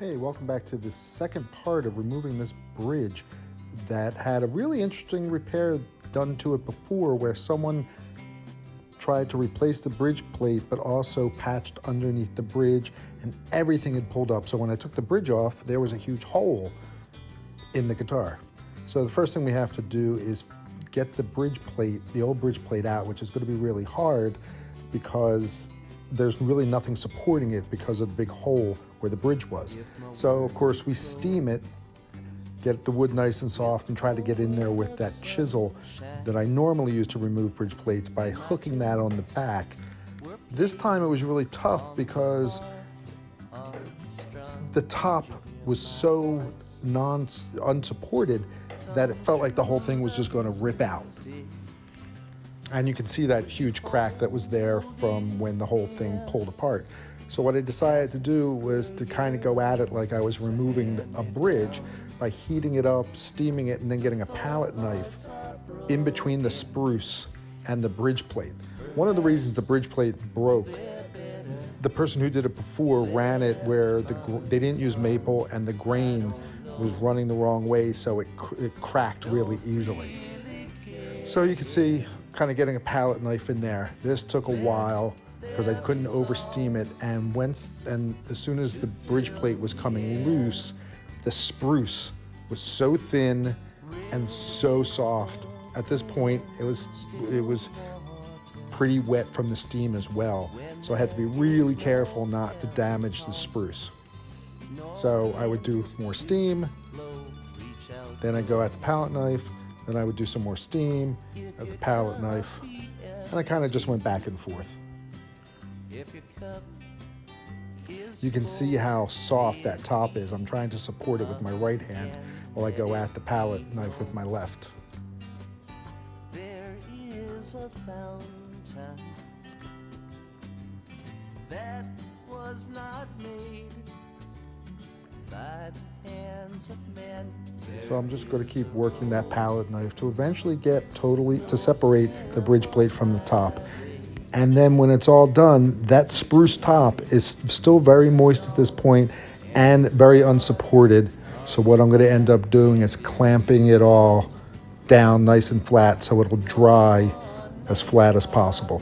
Hey, welcome back to the second part of removing this bridge that had a really interesting repair done to it before, where someone tried to replace the bridge plate but also patched underneath the bridge and everything had pulled up. So when I took the bridge off, there was a huge hole in the guitar. So the first thing we have to do is get the bridge plate, the old bridge plate out, which is going to be really hard because there's really nothing supporting it because of the big hole where the bridge was. So of course we steam it, get the wood nice and soft, and try to get in there with that chisel that I normally use to remove bridge plates by hooking that on the back. This time it was really tough because the top was so unsupported that it felt like the whole thing was just going to rip out. And you can see that huge crack that was there from when the whole thing pulled apart. So what I decided to do was to kind of go at it like I was removing a bridge by heating it up, steaming it, and then getting a palette knife in between the spruce and the bridge plate. One of the reasons the bridge plate broke, the person who did it before ran it where they didn't use maple and the grain was running the wrong way, so it cracked really easily. So you can see kind of getting a palette knife in there. This took a while because I couldn't oversteam it, and as soon as the bridge plate was coming loose, the spruce was so thin and so soft. At this point, it was pretty wet from the steam as well, so I had to be really careful not to damage the spruce. So I would do more steam, then I'd go at the palette knife, then I would do some more steam at the palette knife, and I kind of just went back and forth. You can see how soft that top is. I'm trying to support it with my right hand while I go at the palette knife with my left. There is a fountain that was not made by the hands of men. So I'm just going to keep working that palette knife to eventually get to separate the bridge plate from the top. And then when it's all done, that spruce top is still very moist at this point and very unsupported. So what I'm going to end up doing is clamping it all down nice and flat so it'll dry as flat as possible.